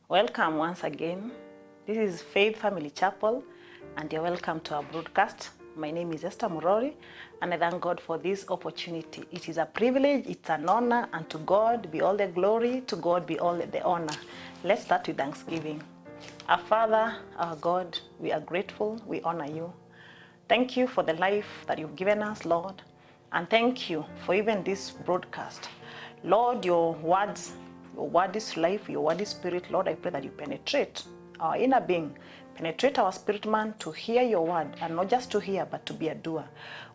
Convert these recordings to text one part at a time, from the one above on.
Welcome once again. This is Faith Family Chapel and you're welcome to our broadcast. My name is Esther Murori and I thank God for this opportunity. It is a privilege, it's an honor, and to God be all the glory, to God be all the honor. Let's start with thanksgiving. Our Father, our God, we are grateful, we honor you. Thank you for the life that you've given us, Lord, and thank you for even this broadcast. Lord, your word is life, your word is spirit. Lord, I pray that you penetrate our inner being, penetrate our spirit man to hear your word, and not just to hear, but to be a doer.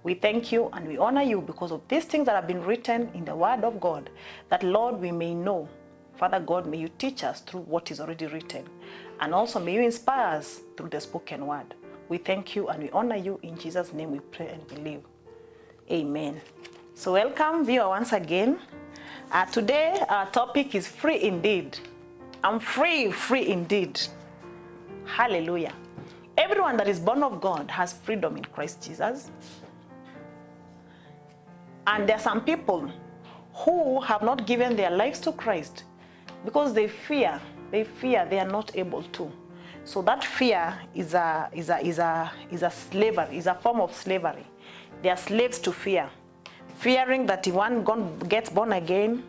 We thank you and we honor you because of these things that have been written in the word of God, that, Lord, we may know. Father God, may you teach us through what is already written, and also may you inspire us through the spoken word. We thank you and we honor you. In Jesus' name we pray and believe. Amen. So welcome, viewer, once again. Today our topic is free indeed. I'm free indeed. Hallelujah. Everyone that is born of God has freedom in Christ Jesus. And there are some people who have not given their lives to Christ because they fear they are not able to. So that fear is a slavery, is a form of slavery. They are slaves to fear. Fearing that if one gets born again,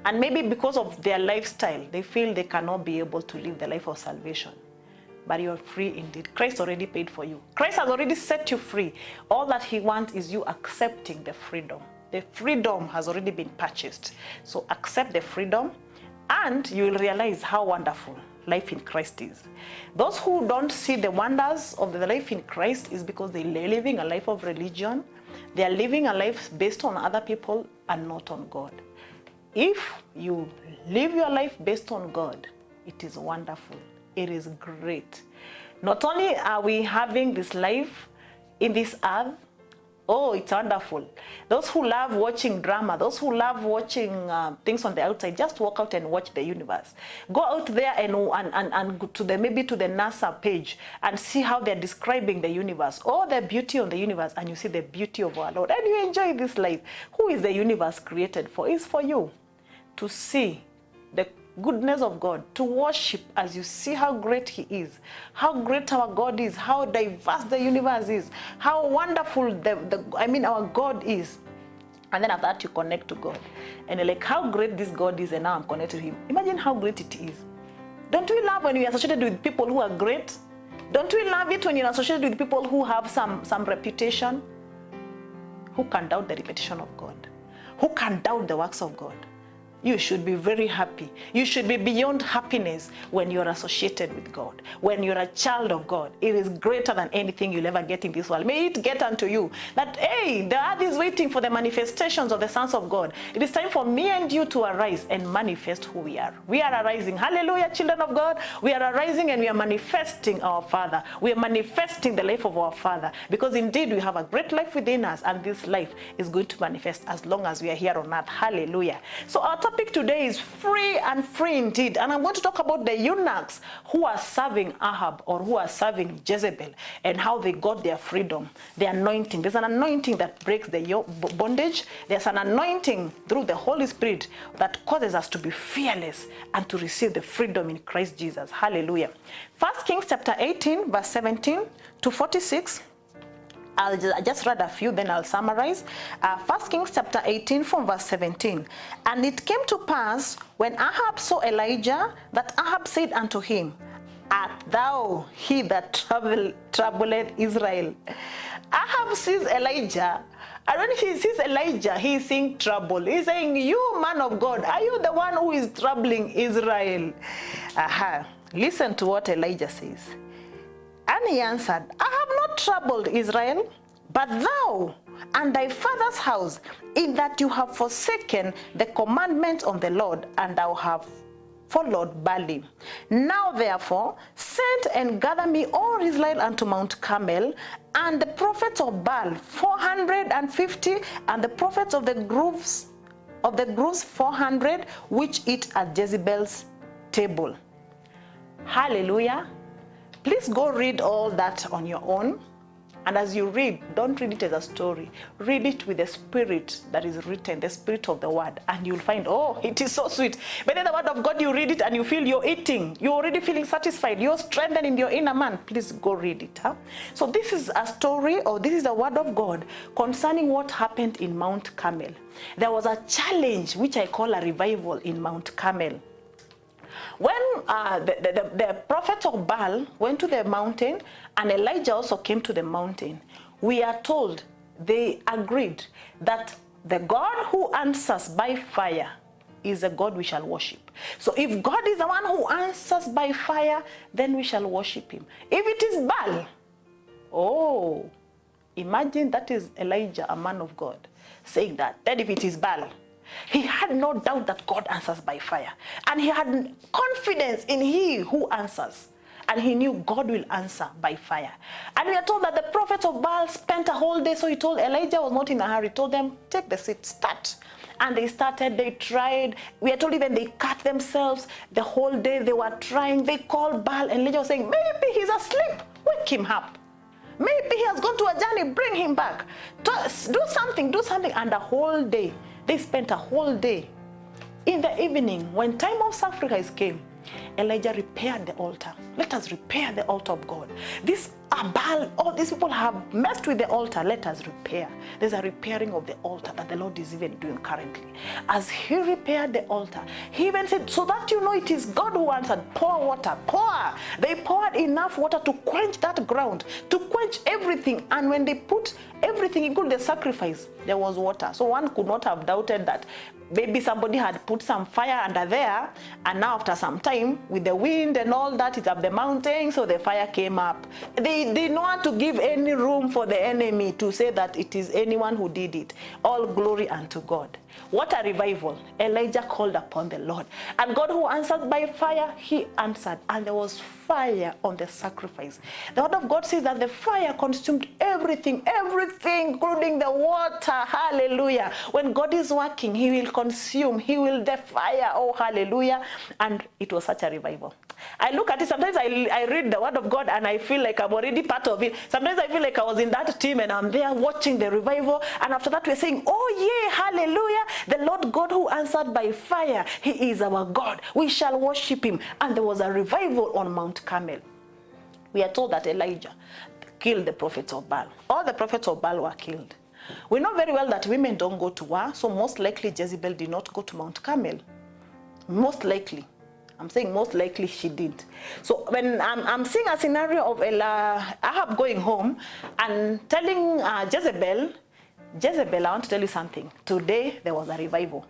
and maybe because of their lifestyle, they feel they cannot be able to live the life of salvation. But you're free indeed. Christ already paid for you. Christ has already set you free. All that he wants is you accepting the freedom. The freedom has already been purchased. So accept the freedom and you will realize how wonderful life in Christ is. Those who don't see the wonders of the life in Christ is because they're living a life of religion. They are living a life based on other people and not on God. If you live your life based on God, it is wonderful. It is great. Not only are we having this life in this earth, oh, it's wonderful. Those who love watching drama, those who love watching things on the outside, just walk out and watch the universe. Go out there and go to maybe to the NASA page and see how they're describing the universe, or the beauty of the universe, and you see the beauty of our Lord. And you enjoy this life. Who is the universe created for? It's for you to see the goodness of God, to worship as you see how great he is, how great our God is, how diverse the universe is, how wonderful our God is. And then after that you connect to God and you're like, how great this God is, and now I'm connected to him. Imagine how great it is. Don't we love when we are associated with people who are great? Don't we love it when you're associated with people who have some reputation? Who can doubt the reputation of God? Who can doubt the works of God? you should be very happy. You should be beyond happiness when you're associated with God. When you're a child of God, it is greater than anything you'll ever get in this world. May it get unto you that, hey, the earth is waiting for the manifestations of the sons of God. It is time for me and you to arise and manifest who we are. We are arising. Hallelujah, children of God. We are arising and we are manifesting our Father. We are manifesting the life of our Father, because indeed we have a great life within us, and this life is going to manifest as long as we are here on earth. Hallelujah. So our topic today is free and free indeed, and I'm going to talk about the eunuchs who are serving Ahab, or who are serving Jezebel, and how they got their freedom, the anointing. There's an anointing that breaks the bondage. There's an anointing through the Holy Spirit that causes us to be fearless and to receive the freedom in Christ Jesus. Hallelujah. 1 Kings chapter 18 verse 17 to 46. I'll just read a few, then I'll summarize. 1 Kings chapter 18 from verse 17. And it came to pass, when Ahab saw Elijah, that Ahab said unto him, Art thou he that troubleth Israel? Ahab sees Elijah, and when he sees Elijah, he is seeing trouble. He's saying, you man of God, are you the one who is troubling Israel? Listen to what Elijah says. And he answered, I have not troubled Israel, but thou and thy father's house, in that you have forsaken the commandment of the Lord, and thou have followed Baalim. Now therefore send and gather me all Israel unto Mount Carmel, and the prophets of Baal 450, and the prophets of the groves 400, which eat at Jezebel's table. Hallelujah. Please go read all that on your own. And as you read, don't read it as a story. Read it with the spirit that is written, the spirit of the word. And you'll find, oh, it is so sweet. But in the word of God, you read it and you feel you're eating. You're already feeling satisfied. You're strengthened in your inner man. Please go read it. So this is a story, or this is the word of God concerning what happened in Mount Carmel. There was a challenge, which I call a revival in Mount Carmel. When the prophet of Baal went to the mountain, and Elijah also came to the mountain, we are told they agreed that the God who answers by fire is a God we shall worship. So if God is the one who answers by fire, then we shall worship him. If it is Baal, oh, imagine that is Elijah, a man of God, saying that. Then if it is Baal, he had no doubt that God answers by fire. And he had confidence in he who answers. And he knew God will answer by fire. And we are told that the prophets of Baal spent a whole day. So he told Elijah was not in a hurry. He told them, take the seat, start. And they started, they tried. We are told even they cut themselves. The whole day they were trying. They called Baal, and Elijah was saying, maybe he's asleep. Wake him up. Maybe he has gone to a journey. Bring him back. Do something, do something. And the whole day, they spent a whole day. In the evening, when time of sacrifice came, Elijah repaired the altar. Let us repair the altar of God. This Baal, all these people have messed with the altar. Let us repair. There's a repairing of the altar that the Lord is even doing currently. As he repaired the altar, he even said, so that you know it is God who answered, pour water, pour. They poured enough water to quench that ground, to quench everything. And when they put everything, including the sacrifice, there was water. So one could not have doubted that maybe somebody had put some fire under there, and now after some time, with the wind and all that, it's up the mountain, so the fire came up. They did not want to give any room for the enemy to say that it is anyone who did it. All glory unto God. What a revival. Elijah called upon the Lord. And God who answered by fire, he answered. And there was fire on the sacrifice. The word of God says that the fire consumed everything, including the water. Hallelujah. When God is working, he will consume, he will defire. Oh, hallelujah. And it was such a revival. I look at it, sometimes I read the word of God and I feel like I'm already part of it. Sometimes I feel like I was in that team and I'm there watching the revival. And after that we're saying, oh yeah, hallelujah. The Lord God who answered by fire, he is our God. We shall worship him. And there was a revival on Mount Carmel. We are told that Elijah killed the prophets of Baal. All the prophets of Baal were killed. We know very well that women don't go to war, so most likely Jezebel did not go to Mount Carmel. Most likely. I'm saying most likely she did. So when I'm seeing a scenario of Ahab going home and telling Jezebel, I want to tell you something. Today there was a revival.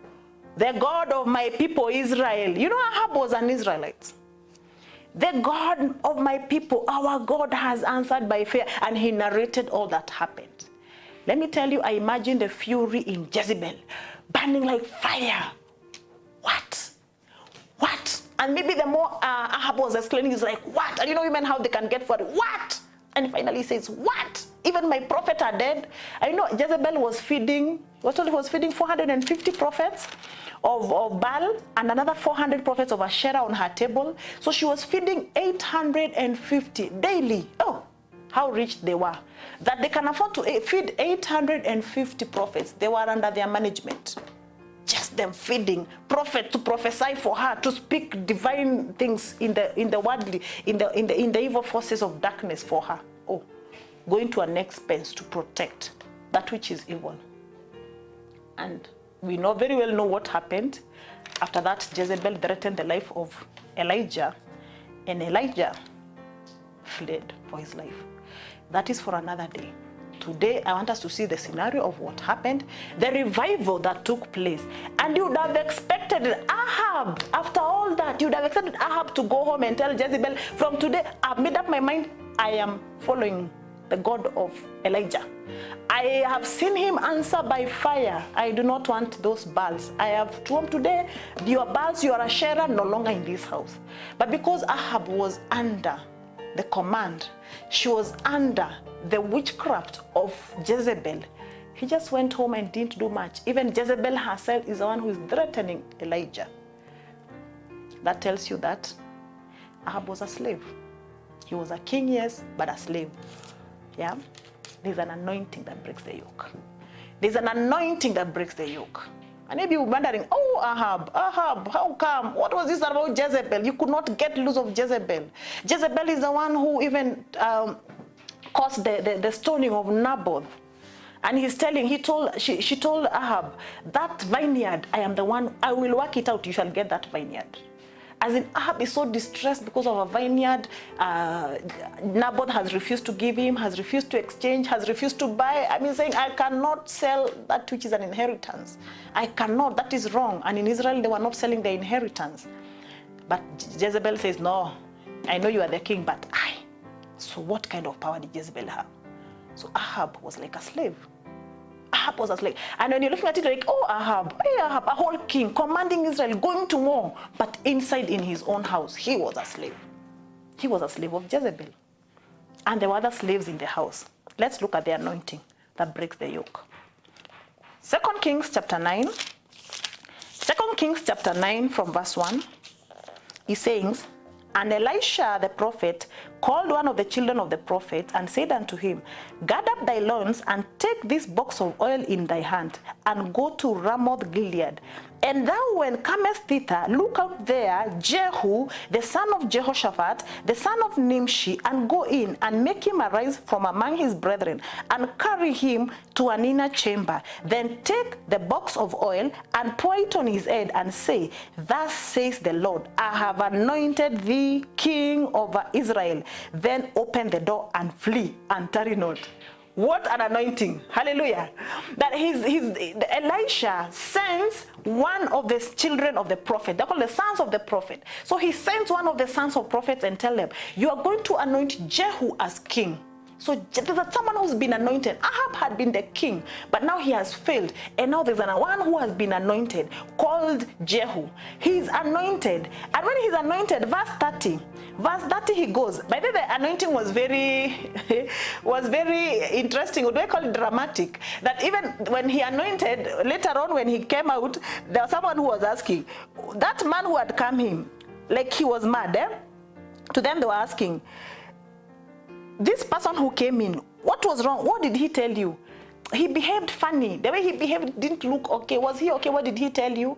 the God of my people Israel. You know, Ahab was an Israelite. The God of my people, our God has answered by fire. And he narrated all that happened. Let me tell you, I imagine the fury in Jezebel, burning like fire. What? What? And maybe the more Ahab was explaining, he's like, what? And you know women how they can get for it. What? And finally he says, what? Even my prophets are dead. I know Jezebel was feeding, he was feeding 450 prophets of Baal and another 400 prophets of Asherah on her table. So she was feeding 850 daily. Oh, how rich they were. That they can afford to feed 850 prophets. They were under their management. Just them feeding prophet to prophesy for her, to speak divine things in the worldly, in the evil forces of darkness for her. Oh, going to an expense to protect that which is evil. And we very well know what happened. After that, Jezebel threatened the life of Elijah, and Elijah fled for his life. That is for another day. Today, I want us to see the scenario of what happened, the revival that took place. And you would have expected Ahab, after all that, you would have expected Ahab to go home and tell Jezebel, from today, I've made up my mind, I am following the God of Elijah. I have seen him answer by fire. I do not want those Baals. I have told today, your Baals, your Asherah, no longer in this house. But because Ahab was under the command, she was under the witchcraft of Jezebel, he just went home and didn't do much. Even Jezebel herself is the one who is threatening Elijah. That tells you that Ahab was a slave. He was a king, yes, but a slave. Yeah? There's an anointing that breaks the yoke. There's an anointing that breaks the yoke. And maybe you're wondering, oh, Ahab, how come? What was this about Jezebel? You could not get loose of Jezebel. Jezebel is the one who even caused the stoning of Naboth. And she told Ahab, that vineyard, I am the one, I will work it out, you shall get that vineyard. As in, Ahab is so distressed because of a vineyard. Naboth has refused to give him, has refused to exchange, has refused to buy. I mean, saying, I cannot sell that which is an inheritance. I cannot, that is wrong. And in Israel, they were not selling their inheritance. But Jezebel says, no, I know you are the king, but I. So what kind of power did Jezebel have? So Ahab was like a slave. Ahab was a slave. And when you're looking at it like, oh, Ahab, a whole king commanding Israel, going to war. But inside in his own house, he was a slave. He was a slave of Jezebel. And there were other slaves in the house. Let's look at the anointing that breaks the yoke. 2 Kings chapter 9. 2 Kings chapter 9 from verse 1. He says, and Elisha the prophet called one of the children of the prophet and said unto him, gather up thy loins and take this box of oil in thy hand and go to Ramoth Gilead. And thou, when comest thither, look out there Jehu, the son of Jehoshaphat, the son of Nimshi, and go in and make him arise from among his brethren and carry him to an inner chamber. Then take the box of oil and pour it on his head and say, thus says the Lord, I have anointed thee king over Israel. Then open the door and flee and tarry not. What an anointing. Hallelujah. That Elisha sends one of the children of the prophet. They're called the sons of the prophet. So he sends one of the sons of prophets and tell them, you are going to anoint Jehu as king. So there's someone who's been anointed. Ahab had been the king, but now he has failed. And now there's one who has been anointed called Jehu. He's anointed. And when he's anointed, verse 30 he goes. By the way, the anointing was very interesting. Or do I call it dramatic? That even when he anointed, later on when he came out, there was someone who was asking, that man who had come him, like he was mad. To them they were asking, this person who came in, what was wrong? What did he tell you? He behaved funny. The way he behaved didn't look okay. Was he okay? What did he tell you?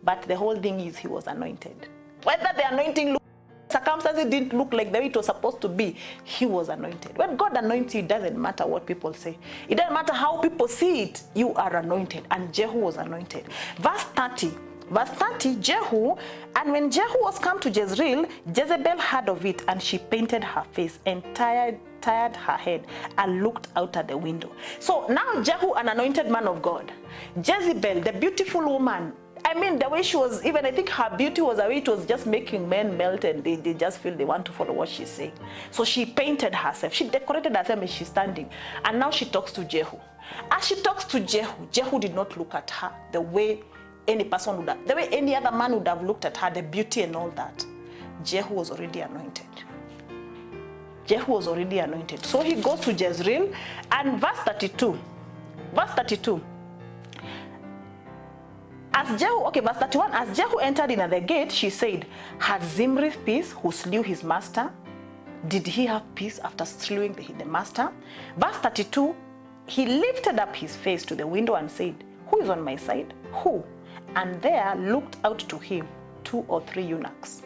But the whole thing is he was anointed. Whether the anointing looked, circumstances didn't look like the way it was supposed to be, he was anointed. When God anoints you, it doesn't matter what people say. It doesn't matter how people see it. You are anointed. And Jehu was anointed. Verse 30, Jehu, and when Jehu was come to Jezreel, Jezebel heard of it, and she painted her face and tired her head and looked out at the window. So now Jehu, an anointed man of God, Jezebel, the beautiful woman, I mean, the way she was, even I think her beauty was a way it was just making men melt, and they just feel they want to follow what she's saying. So she painted herself, she decorated herself, and she's standing. And now she talks to Jehu. As she talks to Jehu, Jehu did not look at her the way any person would have, the way any other man would have looked at her, the beauty and all that. Jehu was already anointed. Jehu was already anointed. So he goes to Jezreel, and verse 32. Verse 32. As Jehu, okay, verse 31, as Jehu entered in at the gate, she said, had Zimri peace who slew his master? Did he have peace after slewing the master? Verse 32, he lifted up his face to the window and said, who is on my side? Who? And there looked out to him 2 or 3 eunuchs.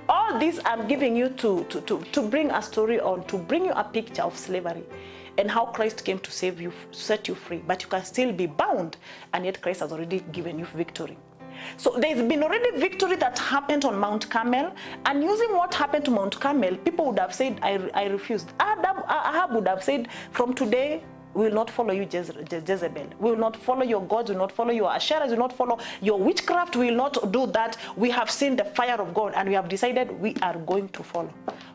All this I'm giving you to bring a story on, to bring you a picture of slavery and how Christ came to save you, set you free. But you can still be bound, and yet Christ has already given you victory. So there's been already victory that happened on Mount Carmel, and using what happened to Mount Carmel, people would have said, I refused. Ahab would have said, from today, we will not follow you, Jezebel. We will not follow your gods, we will not follow your Asherahs, we will not follow your witchcraft, we will not do that. We have seen the fire of God, and we have decided we are going to follow.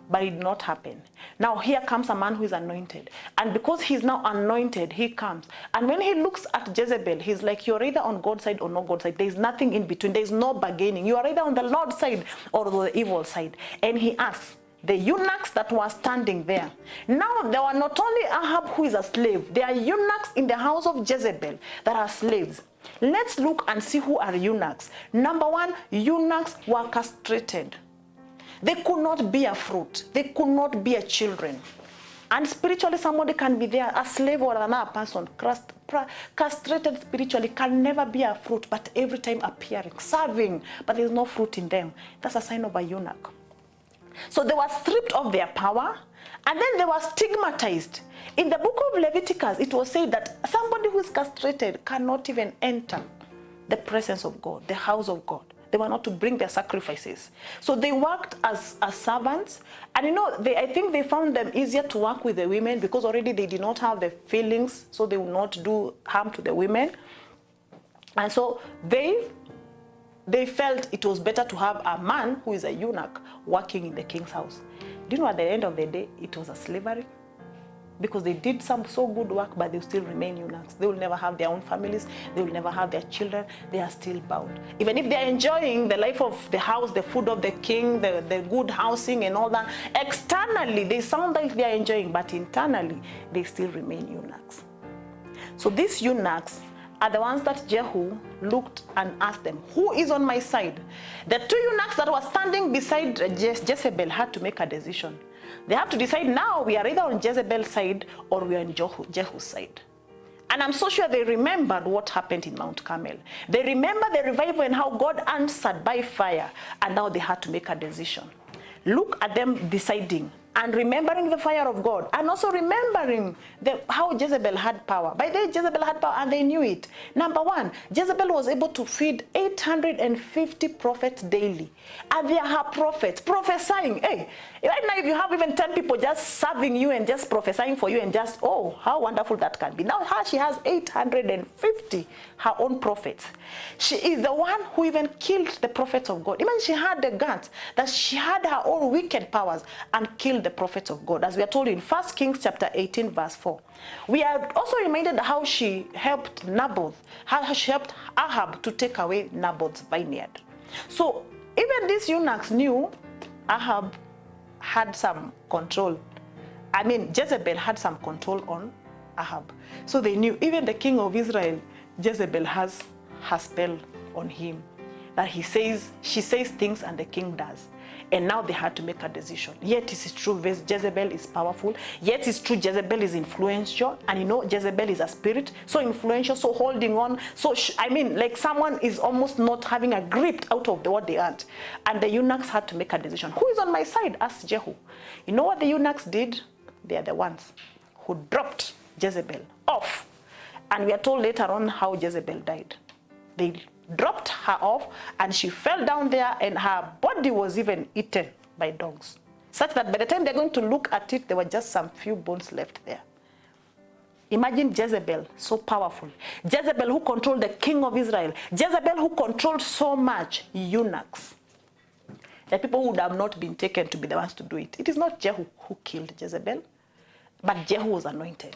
But it did not happen. Now here comes a man who is anointed. And because he's now anointed, he comes. And when he looks at Jezebel, he's like, you're either on God's side or no God's side. There's nothing in between. There's no bargaining. You are either on the Lord's side or the evil side. And he asks the eunuchs that were standing there. Now there were not only Ahab who is a slave. There are eunuchs in the house of Jezebel that are slaves. Let's look and see who are eunuchs. Number one, eunuchs were castrated. They could not bear fruit. They could not bear children. And spiritually, somebody can be there, a slave or another person, castrated spiritually, can never bear fruit, but every time appearing, serving, but there's no fruit in them. That's a sign of a eunuch. So they were stripped of their power, and then they were stigmatized. In the book of Leviticus, it was said that somebody who is castrated cannot even enter the presence of God, the house of God. They were not to bring their sacrifices. So they worked as servants. And you know, I think they found them easier to work with the women because already they did not have the feelings, so they would not do harm to the women. And so they felt it was better to have a man who is a eunuch working in the king's house. Do you know, at the end of the day, it was a slavery? Because they did some so good work, but they still remain eunuchs. They will never have their own families. They will never have their children. They are still bound. Even if they are enjoying the life of the house, the food of the king, the good housing and all that, externally they sound like they are enjoying, but internally they still remain eunuchs. So these eunuchs are the ones that Jehu looked and asked them, who is on my side? The 2 eunuchs that were standing beside Jezebel had to make a decision. They have to decide now, we are either on Jezebel's side or we are on Jehu's side. And I'm so sure they remembered what happened in Mount Carmel. They remember the revival and how God answered by fire. And now they had to make a decision. Look at them deciding and remembering the fire of God, and also remembering how Jezebel had power. By the way, Jezebel had power, and they knew it. Number one, Jezebel was able to feed 850 prophets daily. And they are her prophets, prophesying. Hey, right now if you have even 10 people just serving you and just prophesying for you and just, oh, how wonderful that can be. Now she has 850, her own prophets. She is the one who even killed the prophets of God. Even she had the guts that she had her own wicked powers and killed the prophets of God, as we are told in 1 Kings chapter 18 verse 4. We are also reminded how she helped Naboth, how she helped Ahab to take away Naboth's vineyard. So even these eunuchs knew Ahab had some control. I mean, Jezebel had some control on Ahab. So they knew even the king of Israel, Jezebel has her spell on him. That she says things and the king does. And now they had to make a decision. Yet it is true, Jezebel is powerful. Yet it's true, Jezebel is influential. And you know, Jezebel is a spirit, so influential, so holding on. So, I mean, like someone is almost not having a grip out of what they want. And the eunuchs had to make a decision. Who is on my side? Asked Jehu. You know what the eunuchs did? They are the ones who dropped Jezebel off. And we are told later on how Jezebel died. They dropped her off, and she fell down there, and her body was even eaten by dogs, such that by the time they're going to look at it, there were just some few bones left there. Imagine Jezebel, so powerful. Jezebel who controlled the king of Israel. Jezebel who controlled so much eunuchs. The people who would have not been taken to be the ones to do it. It is not Jehu who killed Jezebel, but Jehu was anointed.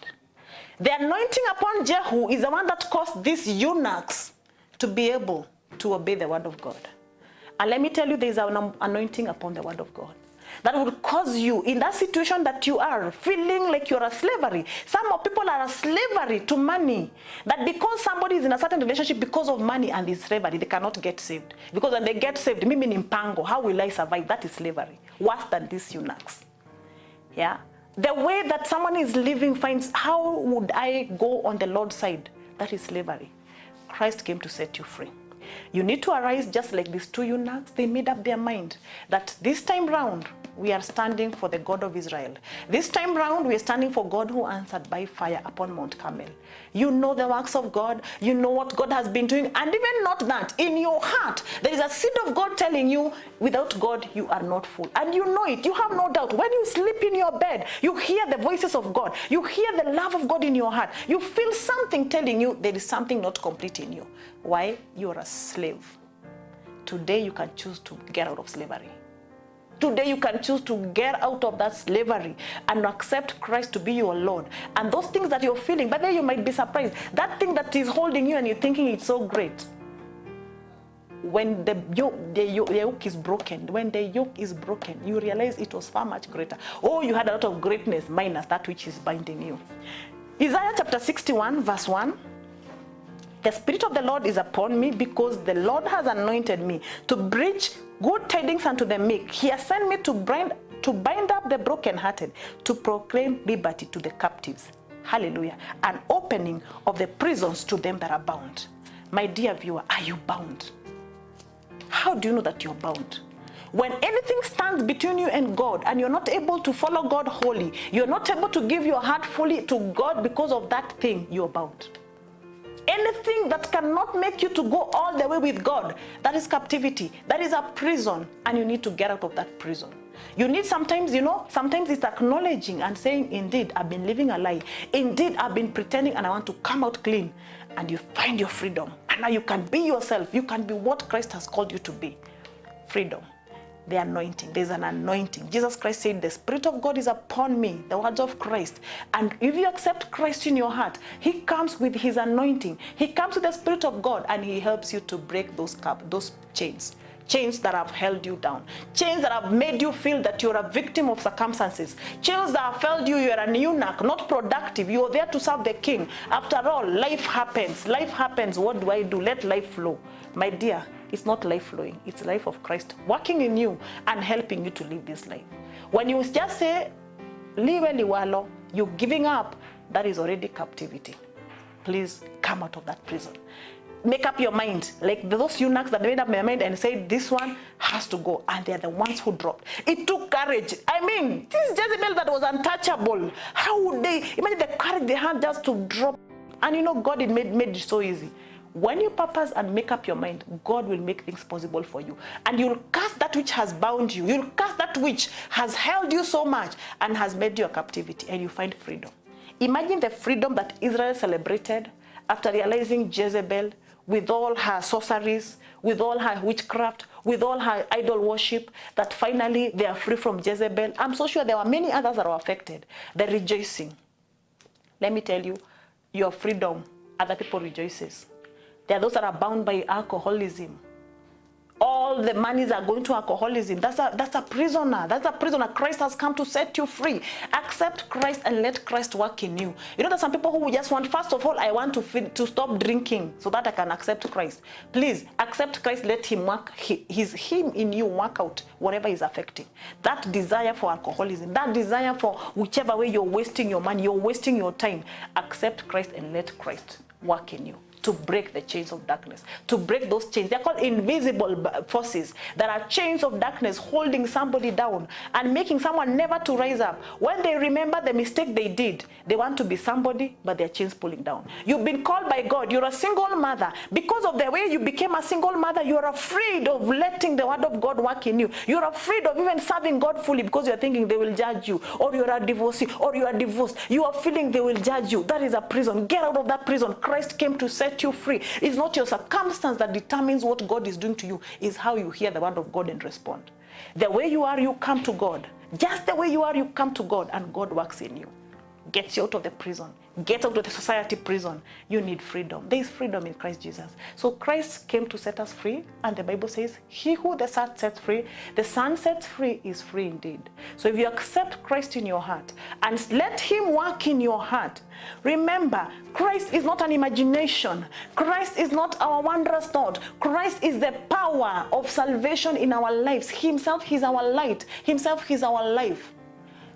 The anointing upon Jehu is the one that caused these eunuchs to be able to obey the word of God. And let me tell you, there is an anointing upon the word of God that will cause you, in that situation that you are, feeling like you're a slavery. Some people are a slavery to money. That because somebody is in a certain relationship because of money and is slavery, they cannot get saved. Because when they get saved, mimi ni mpango, how will I survive? That is slavery. Worse than these eunuchs. Yeah? The way that someone is living finds, how would I go on the Lord's side? That is slavery. Christ came to set you free. You need to arise just like these two eunuchs. They made up their mind that this time round, we are standing for the God of Israel. This time round, we are standing for God who answered by fire upon Mount Carmel. You know the works of God. You know what God has been doing. And even not that, in your heart, there is a seed of God telling you, without God, you are not full. And you know it. You have no doubt. When you sleep in your bed, you hear the voices of God. You hear the love of God in your heart. You feel something telling you there is something not complete in you. Why? You are a slave. Today, you can choose to get out of slavery. Today you can choose to get out of that slavery and accept Christ to be your Lord. And those things that you're feeling, but then you might be surprised. That thing that is holding you and you're thinking it's so great. When the yoke is broken, you realize it was far much greater. Oh, you had a lot of greatness minus that which is binding you. Isaiah chapter 61 verse 1. The Spirit of the Lord is upon me because the Lord has anointed me to preach good tidings unto the meek. He has sent me to bind up the brokenhearted, to proclaim liberty to the captives. Hallelujah. An opening of the prisons to them that are bound. My dear viewer, are you bound? How do you know that you're bound? When anything stands between you and God and you're not able to follow God wholly, you're not able to give your heart fully to God because of that thing, you're bound. Anything that cannot make you to go all the way with God, that is captivity. That is a prison, and you need to get out of that prison. You need sometimes it's acknowledging and saying, indeed, I've been living a lie. Indeed, I've been pretending and I want to come out clean. And you find your freedom. And now you can be yourself. You can be what Christ has called you to be. Freedom. The anointing. There's an anointing. Jesus Christ said, the Spirit of God is upon me, the words of Christ. And if you accept Christ in your heart, he comes with his anointing. He comes with the Spirit of God and he helps you to break those chains. Chains that have held you down. Chains that have made you feel that you're a victim of circumstances. Chains that have held you, you're an eunuch, not productive. You're there to serve the king. After all, life happens. Life happens. What do I do? Let life flow. My dear, it's not life flowing. It's the life of Christ working in you and helping you to live this life. When you just say, live liwalo, you're giving up, that is already captivity. Please come out of that prison. Make up your mind, like those eunuchs that made up their mind and said, this one has to go. And they're the ones who dropped. It took courage. I mean, this Jezebel that was untouchable. How would they, imagine the courage they had just to drop. And you know, God made it so easy. When you purpose and make up your mind, God will make things possible for you. And you'll cast that which has bound you. You'll cast that which has held you so much and has made you a captivity. And you find freedom. Imagine the freedom that Israel celebrated after realizing Jezebel, with all her sorceries, with all her witchcraft, with all her idol worship, that finally they are free from Jezebel. I'm so sure there were many others that were affected. They're rejoicing. Let me tell you, your freedom, other people rejoices. There are those that are bound by alcoholism. All the monies are going to alcoholism. That's a prisoner. That's a prisoner. Christ has come to set you free. Accept Christ and let Christ work in you. You know, there's some people who just want, first of all, I want to stop drinking so that I can accept Christ. Please, accept Christ. Let him work. Him in you work out whatever is affecting. That desire for alcoholism, that desire for whichever way you're wasting your money, you're wasting your time. Accept Christ and let Christ work in you. to break the chains of darkness, to break those chains. They're called invisible forces that are chains of darkness holding somebody down and making someone never to rise up. When they remember the mistake they did, they want to be somebody, but their chains pulling down. You've been called by God. You're a single mother. Because of the way you became a single mother, you're afraid of letting the word of God work in you. You're afraid of even serving God fully because you're thinking they will judge you, or you're a divorcee, or you are divorced. You are feeling they will judge you. That is a prison. Get out of that prison. Christ came to set you free. It's not your circumstance that determines what God is doing to you. It's how you hear the word of God and respond. The way you are, you come to God. Just the way you are, you come to God, and God works in you. Gets you out of the prison. Get out of the society prison. You need freedom. There is freedom in Christ Jesus. So Christ came to set us free, and the Bible says, he who the Son sets free, the Son sets free is free indeed. So if you accept Christ in your heart and let him work in your heart, remember, Christ is not an imagination. Christ is not our wondrous thought. Christ is the power of salvation in our lives. Himself is our light. Himself is our life.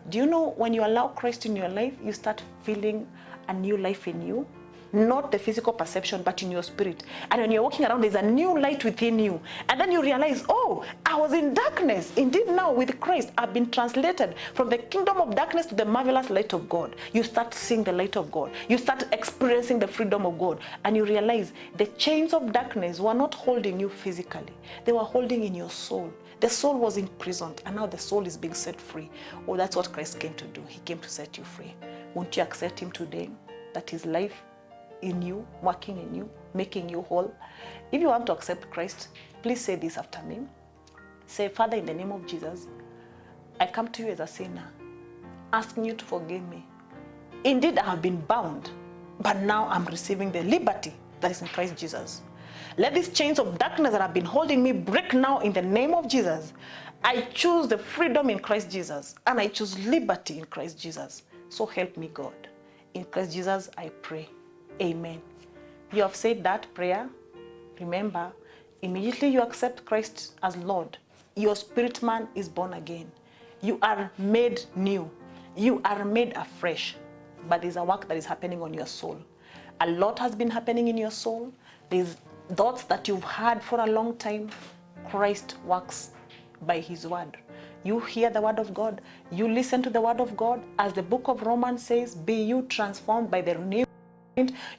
Do you know when you allow Christ in your life, you start feeling a new life in you? Not the physical perception, but in your spirit. And when you're walking around, there's a new light within you. And then you realize, oh, I was in darkness. Indeed, now with Christ, I've been translated from the kingdom of darkness to the marvelous light of God. You start seeing the light of God. You start experiencing the freedom of God. And you realize the chains of darkness were not holding you physically. They were holding in your soul. The soul was imprisoned, and now the soul is being set free. Oh, that's what Christ came to do. He came to set you free. Won't you accept him today? That his life in you, working in you, making you whole. If you want to accept Christ, please say this after me. Say, Father, in the name of Jesus, I come to you as a sinner, asking you to forgive me. Indeed, I have been bound, but now I'm receiving the liberty that is in Christ Jesus. Let these chains of darkness that have been holding me break now in the name of Jesus. I choose the freedom in Christ Jesus, and I choose liberty in Christ Jesus. So help me, God. In Christ Jesus, I pray. Amen. You have said that prayer. Remember, immediately you accept Christ as Lord, your spirit man is born again. You are made new. You are made afresh. But there's a work that is happening on your soul. A lot has been happening in your soul. There's thoughts that you've had for a long time. Christ works by his word. You hear the word of God. You listen to the word of God. As the book of Romans says, be you transformed by the renewal.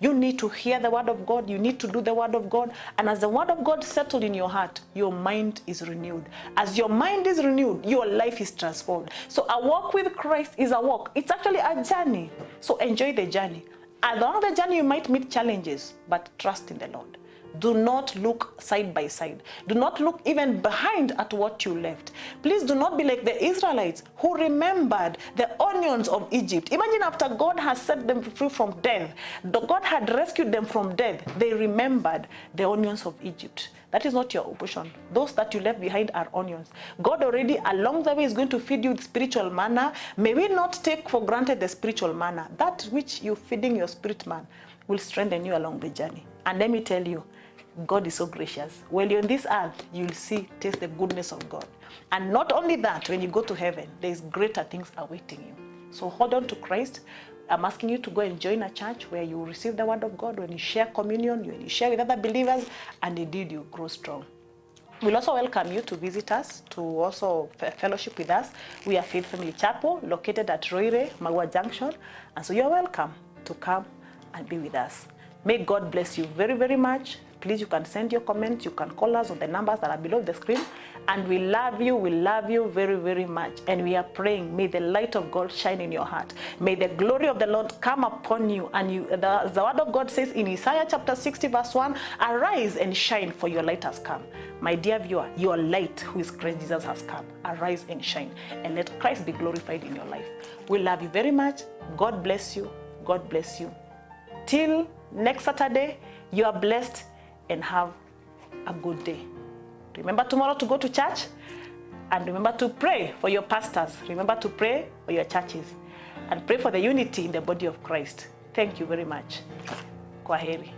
You need to hear the word of God. You need to do the word of God. And as the word of God settled in your heart, your mind is renewed. As your mind is renewed, your life is transformed. So a walk with Christ is a walk. It's actually a journey. So enjoy the journey. Along the journey, you might meet challenges, but trust in the Lord. Do not look side by side. Do not look even behind at what you left. Please do not be like the Israelites who remembered the onions of Egypt. Imagine after God has set them free from death, God had rescued them from death, they remembered the onions of Egypt. That is not your portion. Those that you left behind are onions. God already along the way is going to feed you with spiritual manna. May we not take for granted the spiritual manna. That which you're feeding your spirit man will strengthen you along the journey. And let me tell you, God is so gracious. While you're on this earth, you'll taste the goodness of God. And not only that, when you go to heaven, there's greater things awaiting you. So hold on to Christ. I'm asking you to go and join a church where you receive the word of God, when you share communion, when you share with other believers, and indeed you grow strong. We'll also welcome you to visit us, to also fellowship with us. We are Faith Family Chapel, located at Roire, Magua Junction. And so you're welcome to come and be with us. May God bless you very, very much. Please, you can send your comments. You can call us on the numbers that are below the screen. And we love you very, very much. And we are praying, may the light of God shine in your heart. May the glory of the Lord come upon you. And the word of God says in Isaiah chapter 60 verse 1, arise and shine, for your light has come. My dear viewer, your light, who is Christ Jesus, has come. Arise and shine, and let Christ be glorified in your life. We love you very much. God bless you. God bless you. Till next Saturday, you are blessed and have a good day. Remember tomorrow to go to church, and remember to pray for your pastors. Remember to pray for your churches, and pray for the unity in the body of Christ. Thank you very much. Kwaheri.